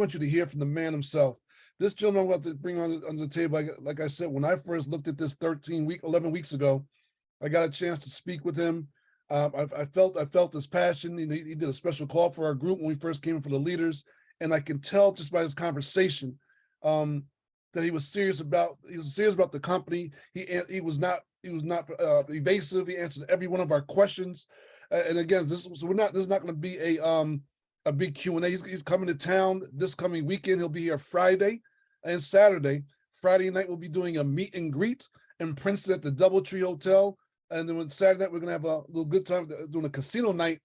want you to hear from the man himself. This gentleman I'm about to bring on the table, like I said, when I first looked at this 11 weeks ago, I got a chance to speak with him. I felt his passion. He did a special call for our group when we first came in for the leaders, and I can tell just by his conversation that he was serious about the company. He was not evasive. He answered every one of our questions. And again, this is not going to be a big Q&A. He's coming to town this coming weekend. He'll be here Friday and Saturday. Friday night we'll be doing a meet and greet in Princeton at the DoubleTree Hotel. And then on Saturday night, we're going to have a little good time doing a casino night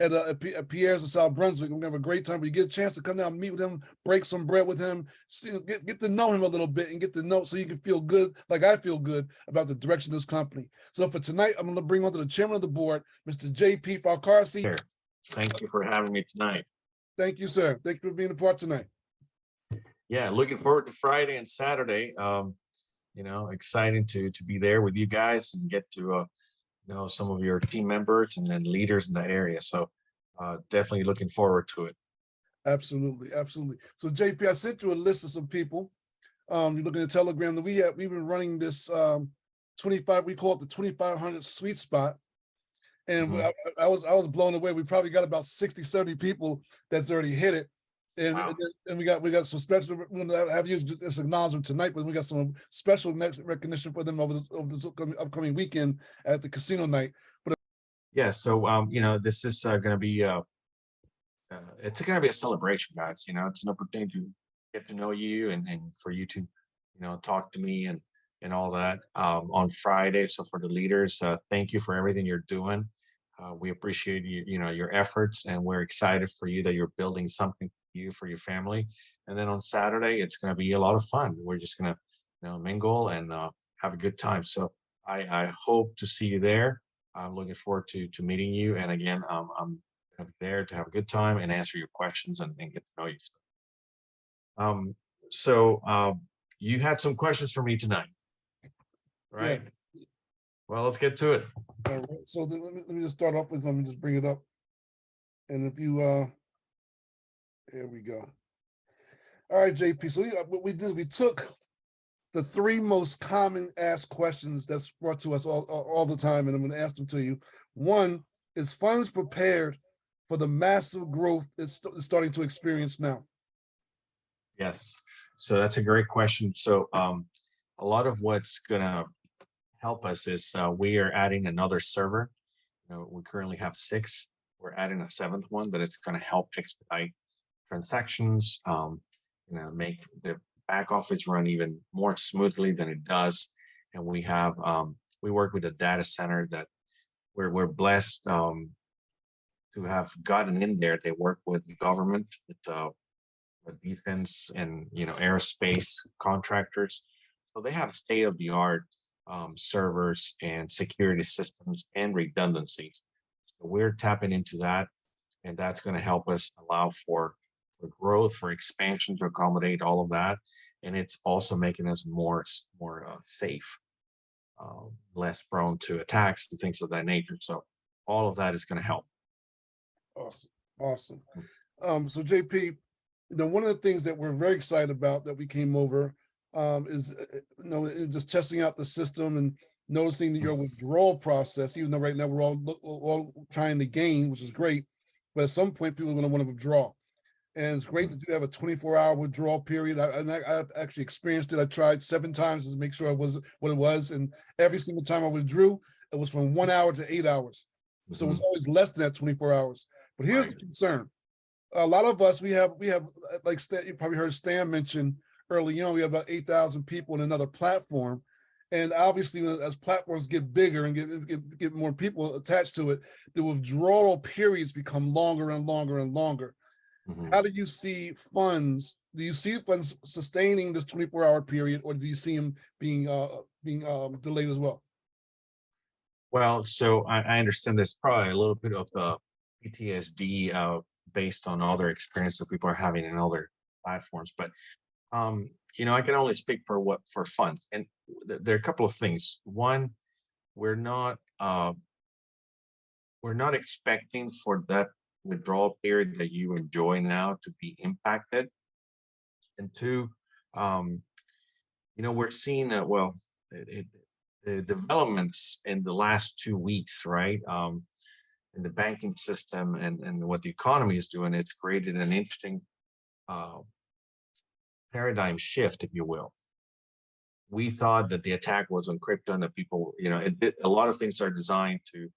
at Pierre's in South Brunswick. We're going to have a great time. But you get a chance to come down, meet with him, break some bread with him, get to know him a little bit and get to know so you can feel good, like I feel good about the direction of this company. So for tonight, I'm going to bring on to the chairman of the board, Mr. J.P. Farkarsi. Thank you for having me tonight. Thank you, sir. Thank you for being a part tonight. Yeah, looking forward to Friday and Saturday. Exciting to be there with you guys and get to know some of your team members and then leaders in that area. So definitely looking forward to it. Absolutely. So JP, I sent you a list of some people. You look at the Telegram that we've been running this 25, we call it the 2,500 sweet spot. And I was blown away. We probably got about 60, 70 people that's already hit it. And, wow. and we got some special, we're going to have you just acknowledge them tonight, but we got some special next recognition for them over this upcoming weekend at the casino night. But yeah, so this is going to be it's going to be a celebration, guys. It's an opportunity to get to know you and for you to talk to me and all that on Friday. So for the leaders, thank you for everything you're doing. We appreciate your efforts, and we're excited for you that you're building something for you, for your family. And then on Saturday, it's going to be a lot of fun. We're just going to mingle and have a good time. So I hope to see you there. I'm looking forward to meeting you. And again, I'm going to be there to have a good time and answer your questions and get to know you. So you had some questions for me tonight, right? Yeah. Well, let's get to it. All right. So let me just start off with, let me just bring it up. And if you, here we go. All right, JP. So what we did, we took the 3 most common asked questions that's brought to us all the time, and I'm going to ask them to you. One, is funds prepared for the massive growth it's starting to experience now? Yes. So that's a great question. So a lot of what's going to help us is we are adding another server. We currently have 6. We're adding a 7th one, but it's going to help expedite transactions, make the back office run even more smoothly than it does. And we have we work with a data center that we're blessed to have gotten in there. They work with the government, with defense and aerospace contractors. So they have state-of-the-art servers and security systems and redundancies. So we're tapping into that, and that's going to help us allow for growth, for expansion, to accommodate all of that. And it's also making us more safe, less prone to attacks and things of that nature. So all of that is going to help. Awesome. So JP, one of the things that we're very excited about that we came over is just testing out the system and noticing your withdrawal process. Even though right now we're all trying to gain, which is great, but at some point people are going to want to withdraw. And it's great that you have a 24-hour withdrawal period. I actually experienced it. I tried 7 times to make sure it was what it was, and every single time I withdrew, it was from 1 hour to 8 hours. So it was always less than that 24 hours. But here's the concern. A lot of us, we have like you probably heard Stan mention early on, we have about 8,000 people in another platform. And obviously, as platforms get bigger and get more people attached to it, the withdrawal periods become longer and longer and longer. How do you see funds? Do you see funds sustaining this 24-hour period, or do you see them being delayed as well? Well, so I understand there's probably a little bit of the PTSD based on other experiences that people are having in other platforms, but I can only speak for funds, and there are a couple of things. One, we're not expecting for that withdrawal period that you enjoy now to be impacted. And two, we're seeing the developments in the last 2 weeks, right? In the banking system and what the economy is doing, it's created an interesting uh, paradigm shift, if you will. We thought that the attack was on crypto and that people, a lot of things are designed to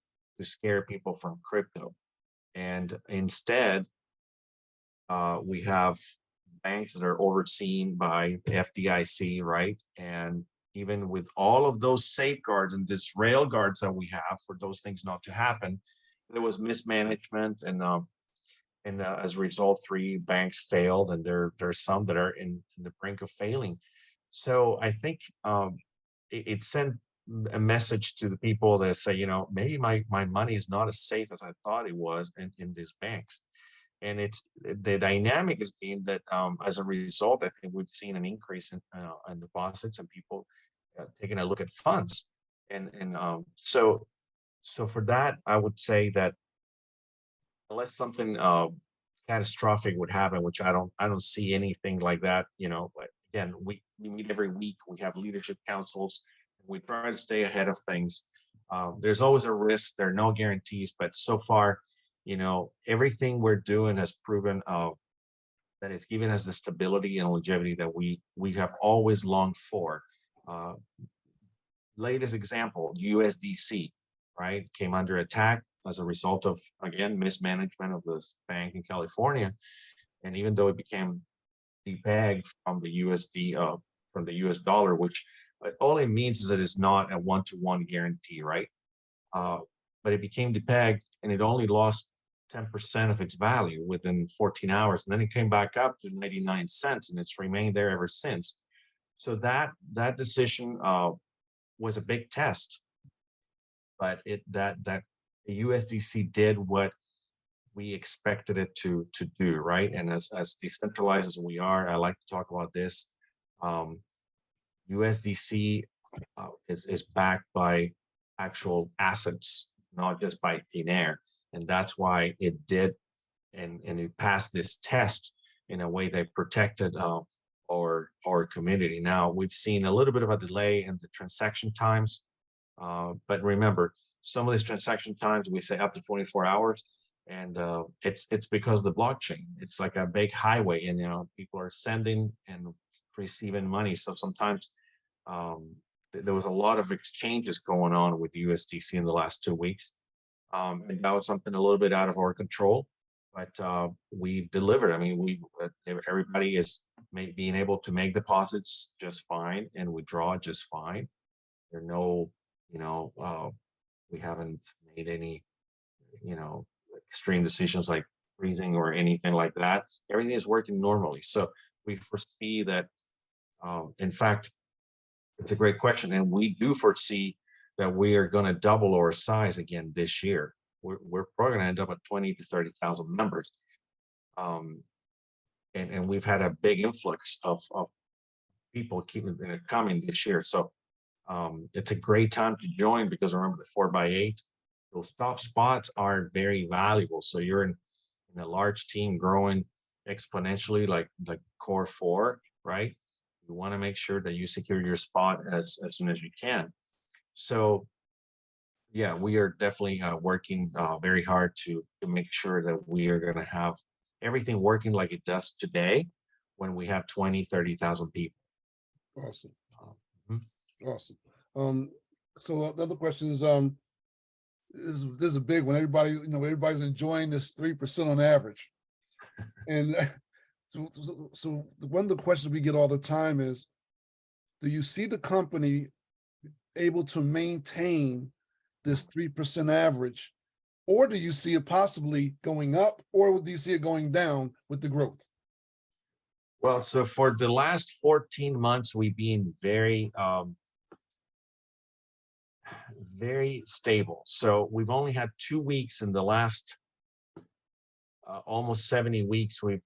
scare people from crypto. And instead, we have banks that are overseen by the FDIC, right? And even with all of those safeguards and this rail guards that we have for those things not to happen, there was mismanagement, and as a result, 3 banks failed, and there's some that are in the brink of failing. So I think it sent a message to the people that say, maybe my money is not as safe as I thought it was in these banks. And it's the dynamic is being that as a result, I think we've seen an increase in deposits and people taking a look at funds. And so for that, I would say that unless something catastrophic would happen, which I don't see anything like that. But again, we meet every week. We have leadership councils. We try to stay ahead of things. There's always a risk. There are no guarantees, but so far, everything we're doing has proven that it's given us the stability and longevity that we have always longed for. Uh, Latest example, USDC, right, came under attack as a result of, again, mismanagement of this bank in California. And even though it became depegged from the from the US dollar, which all it means is that it's not a one-to-one guarantee, right? But it became depegged and it only lost 10% of its value within 14 hours. And then it came back up to 99 cents and it's remained there ever since. So that decision was a big test, but that the USDC did what we expected it to do, right? And as decentralized as we are, I like to talk about this. USDC is backed by actual assets, not just by thin air, and that's why it did, and it passed this test in a way that protected our community. Now we've seen a little bit of a delay in the transaction times, but remember, some of these transaction times we say up to 24 hours, and it's because of the blockchain. It's like a big highway, and people are sending and receiving money. So sometimes there was a lot of exchanges going on with USDC in the last 2 weeks, and that was something a little bit out of our control. But we've delivered. I mean, everybody is being able to make deposits just fine and withdraw just fine. There are no, we haven't made any, extreme decisions like freezing or anything like that. Everything is working normally. So we foresee that, in fact, it's a great question. And we do foresee that we are going to double our size again this year. We're probably going to end up at 20 to 30,000 members. And we've had a big influx of people keeping coming this year. So it's a great time to join, because remember the 4x8, those top spots are very valuable. So you're in a large team growing exponentially, like core 4, right? You want to make sure that you secure your spot as soon as you can. So yeah, we are definitely working very hard to make sure that we are going to have everything working like it does today when we have 20, 30,000 people. Awesome. Mhm. Awesome. So the other question is, this is a big one. Everybody's enjoying this 3% on average. And so one of the questions we get all the time is, do you see the company able to maintain this 3% average, or do you see it possibly going up, or do you see it going down with the growth? Well, so for the last 14 months, we've been very stable. So we've only had 2 weeks in the last almost 70 weeks. We've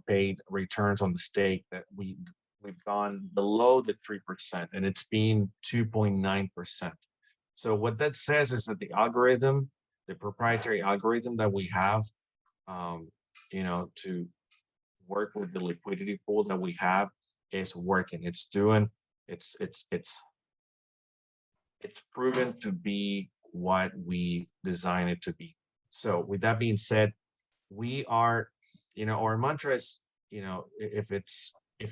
paid returns on the stake that we've gone below the 3%, and it's been 2.9%. So what that says is that the algorithm, the proprietary algorithm that we have, work with the liquidity pool that we have is working. It's doing, it's proven to be what we designed it to be. So with that being said, we are, our mantra is, if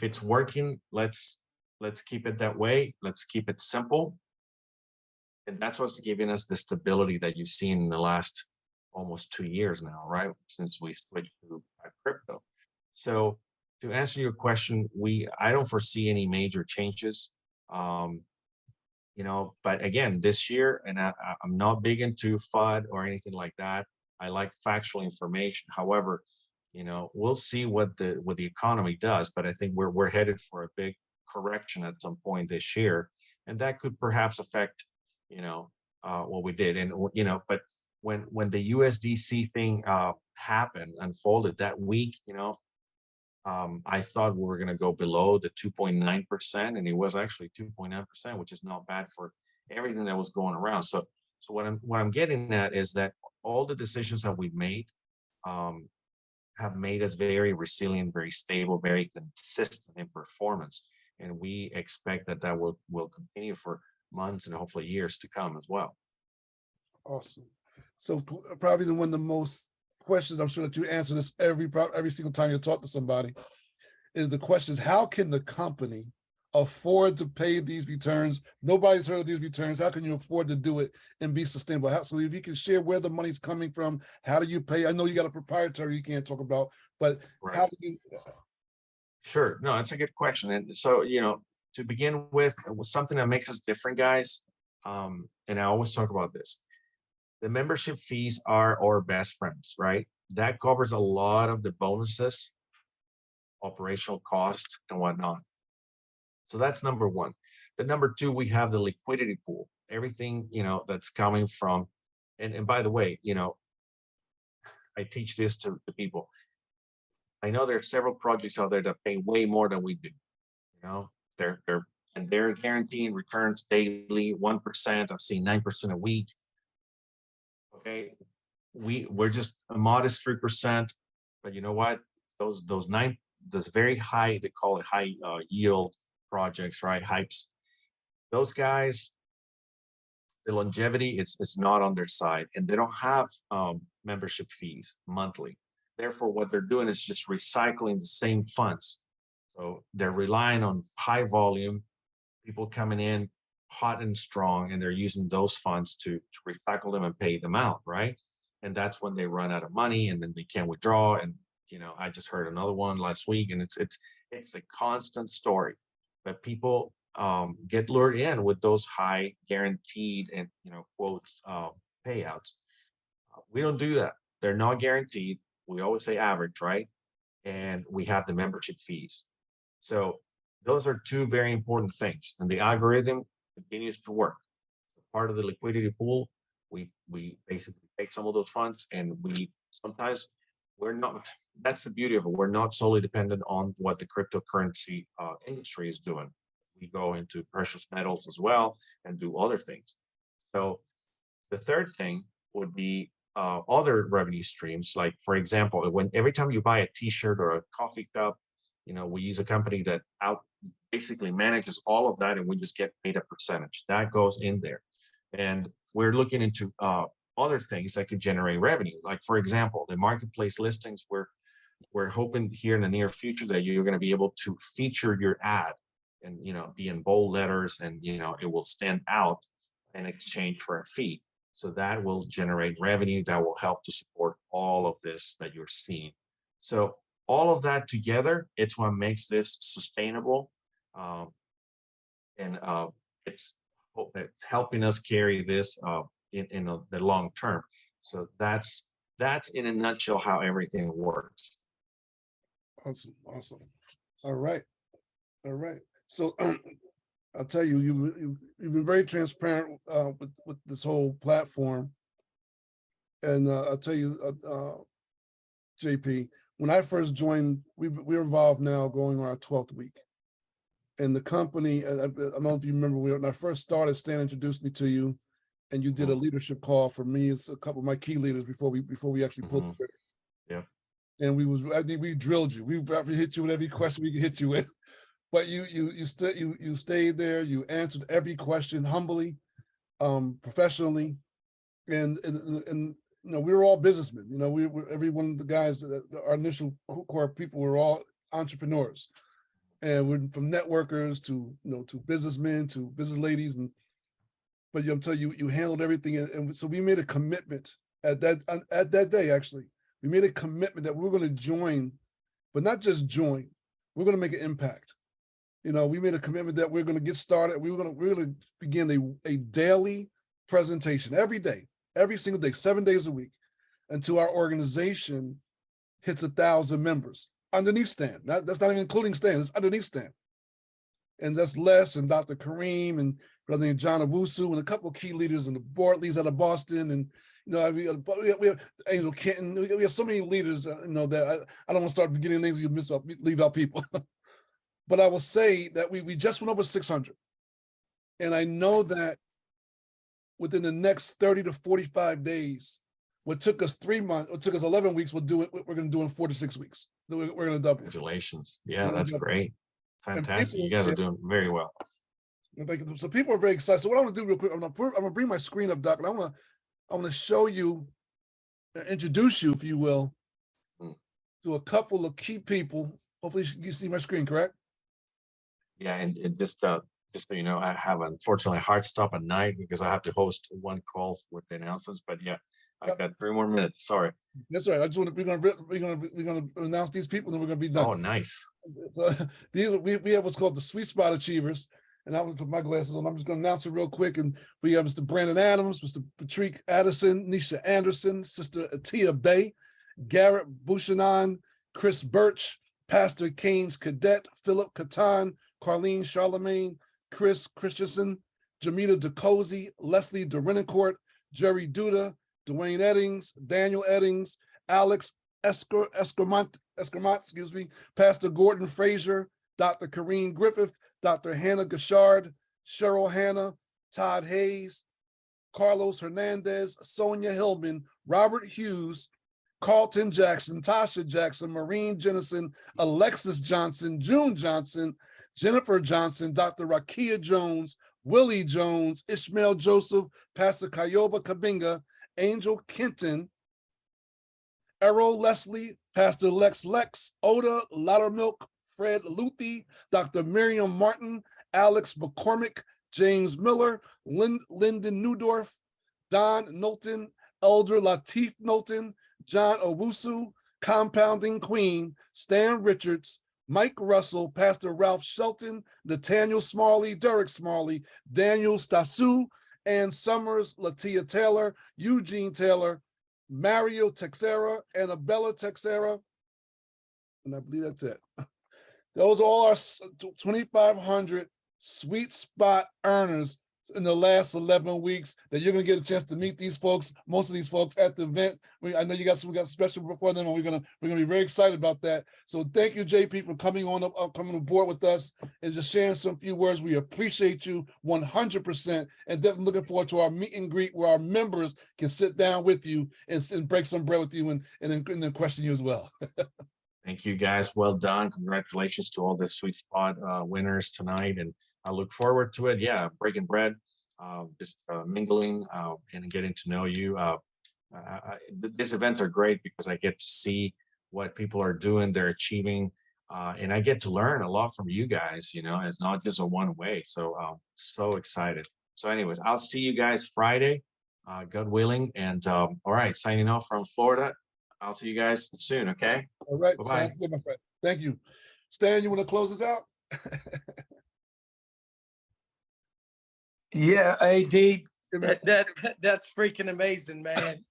it's working, let's keep it that way. Let's keep it simple. And that's what's giving us the stability that you've seen in the last almost 2 years now, right? Since we switched to crypto. So to answer your question, I don't foresee any major changes. But again, this year, and I'm not big into FUD or anything like that. I like factual information. However, we'll see what the economy does, but I think we're headed for a big correction at some point this year, and that could perhaps affect, what we did. And but when the USDC thing unfolded that week, I thought we were going to go below the 2.9%, and it was actually 2.9%, which is not bad for everything that was going around. So what I'm getting at is that all the decisions that we've made have made us very resilient, very stable, very consistent in performance, and we expect that will continue for months and hopefully years to come as well. Awesome. So probably one of the most questions, I'm sure that you answer this every single time you talk to somebody, is the question is, how can the company afford to pay these returns? Nobody's heard of these returns. How can you afford to do it and be sustainable? So if you can share where the money's coming from, how do you pay? I know you got a proprietary you can't talk about, but Right. How do you? Sure. No, it's a good question. And so, to begin with, something that makes us different, guys, and I always talk about this, the membership fees are our best friends, right? That covers a lot of the bonuses, operational costs, and whatnot. So that's number one. The number two, we have the liquidity pool. Everything, that's coming from, and by the way, I teach this to people. I know there are several projects out there that pay way more than we do. They're guaranteeing returns daily, 1%. I've seen 9% a week. Okay, we're just a modest 3%, but you know what? Those very high, they call it high yield projects, right? Hypes. Those guys, the longevity is not on their side, and they don't have membership fees monthly. Therefore, what they're doing is just recycling the same funds. So they're relying on high volume, people coming in hot and strong, and they're using those funds to recycle them and pay them out, right? And that's when they run out of money, and then they can't withdraw. And I just heard another one last week, and it's a constant story. But people get lured in with those high guaranteed and quotes payouts. We don't do that. They're not guaranteed. We always say average, right? And we have the membership fees. So those are two very important things. And the algorithm continues to work. Part of the liquidity pool, we basically take some of those funds, and we're not, that's the beauty of it. We're not solely dependent on what the cryptocurrency industry is doing. We go into precious metals as well and do other things. So the third thing would be other revenue streams. Like, for example, every time you buy a t-shirt or a coffee cup, we use a company that basically manages all of that, and we just get paid a percentage that goes in there. And we're looking into other things that could generate revenue. Like, for example, the marketplace listings, we're hoping here in the near future that you're going to be able to feature your ad and be in bold letters, and it will stand out in exchange for a fee. So that will generate revenue that will help to support all of this that you're seeing. So all of that together, it's what makes this sustainable, and it's helping us carry this in the long term. So that's in a nutshell how everything works. Awesome. All right. So I'll tell you, you've been very transparent with this whole platform, and I'll tell you, JP, when I first joined, we're involved now going on our 12th week, and the company. I don't know if you remember, when I first started, Stan introduced me to you, and you did a leadership call for me. It's a couple of my key leaders before we actually pulled the trigger. Yeah. and I think we drilled you. We probably hit you with every question we could hit you with. But you stayed there. You answered every question humbly, professionally, and we were all businessmen. Every one of the guys, our initial core people, were all entrepreneurs, and we're from networkers to to businessmen to business ladies, but I'm telling you, you handled everything, and so we made a commitment at that day. Actually, we made a commitment that we were going to join, but not just join. We're going to make an impact. We made a commitment that we're going to get started. We're going to begin a daily presentation every day, every single day, 7 days a week, until our organization hits 1,000 members underneath Stan. That's not even including Stan. It's underneath Stan. And that's Les and Dr. Kareem and Brother John Owusu and a couple of key leaders in the board leads out of Boston. And, we have Angel Kenton. We have so many leaders, that I don't want to start beginning names, you leave out people. But I will say that we just went over 600. And I know that within the next 30 to 45 days, what took us 3 months, what took us 11 weeks, we're going to do in 4 to 6 weeks. We're going to double. Congratulations. Yeah, that's great. Fantastic. You guys are doing very well. So people are very excited. So what I'm going to do real quick, I'm going to bring my screen up, Doc, and I want to show you, introduce you, if you will, to a couple of key people. Hopefully you see my screen, correct? Yeah, and just so you know, I have unfortunately a hard stop at night because I have to host one call with the announcements. But yeah, I've got 3 more minutes. Sorry. That's all right. I just want to we're gonna announce these people, and then we're gonna be done. Oh, nice. So we have what's called the Sweet Spot Achievers, and I'm gonna put my glasses on. I'm just gonna announce it real quick. And we have Mr. Brandon Adams, Mr. Patrick Addison, Nisha Anderson, Sister Atia Bay, Garrett Bouchanan, Chris Birch, Pastor Keynes Cadet, Philip Catan, Carlene Charlemagne, Chris Christensen, Jamita DeCozy, Leslie Derenacourt, Jerry Duda, Dwayne Eddings, Daniel Eddings, Alex Escamont, Pastor Gordon Frazier, Dr. Kareem Griffith, Dr. Hannah Gashard, Cheryl Hanna, Todd Hayes, Carlos Hernandez, Sonia Hillman, Robert Hughes, Carlton Jackson, Tasha Jackson, Maureen Jennison, Alexis Johnson, June Johnson, Jennifer Johnson, Dr. Rakia Jones, Willie Jones, Ishmael Joseph, Pastor Kayoba Kabinga, Angel Kenton, Errol Leslie, Pastor Lex, Oda Loudermilk, Fred Luthi, Dr. Miriam Martin, Alex McCormick, James Miller, Lyndon Newdorf, Don Knowlton, Elder Lateef Knowlton, John Owusu, Compounding Queen, Stan Richards, Mike Russell, Pastor Ralph Shelton, Nathaniel Smalley, Derek Smalley, Daniel Stasu, Ann Summers, Latia Taylor, Eugene Taylor, Mario Texera, Annabella Texera, and I believe that's it. Those are all our 2,500 Sweet Spot earners in the last 11 weeks that you're going to get a chance to meet these folks, most of these folks at the event. I know we got special before them, and we're gonna be very excited about that. So thank you, JP, for coming aboard with us and just sharing some few words. We appreciate you 100%, and definitely looking forward to our meet and greet where our members can sit down with you and break some bread with you and then question you as well. Thank you, guys. Well done. Congratulations to all the Sweet Spot winners tonight, and I look forward to it. Yeah, breaking bread, just mingling and getting to know you. These events are great because I get to see what people are doing, they're achieving, and I get to learn a lot from you guys. It's not just a one way. So so excited. So anyways, I'll see you guys Friday, God willing. And all right, signing off from Florida. I'll see you guys soon. Okay. All right. Bye-bye. Good, my friend. Thank you. Stan, you want to close this out? Yeah, AD, that's freaking amazing, man.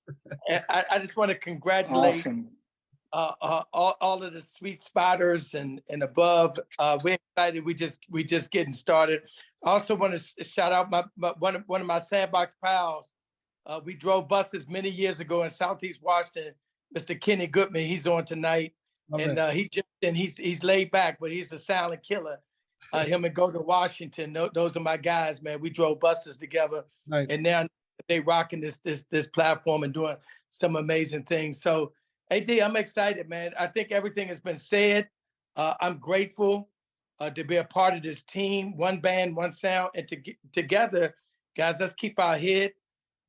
And I just want to congratulate Awesome. all of the Sweet Spotters and above. We're excited. We just getting started. I also want to shout out one of my Sandbox pals. We drove buses many years ago in Southeast Washington. Mr. Kenny Goodman, he's on tonight, and he's laid back, but he's a silent killer. Him and Go to Washington, those are my guys, man. We drove buses together, Nice. and now they rocking this platform and doing some amazing things. So AD, I'm excited, man. I think everything has been said. I'm grateful to be a part of this team, one band, one sound, and together, guys, let's keep our head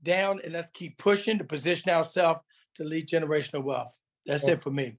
down and let's keep pushing to position ourselves to lead generational wealth. That's Well, it for me.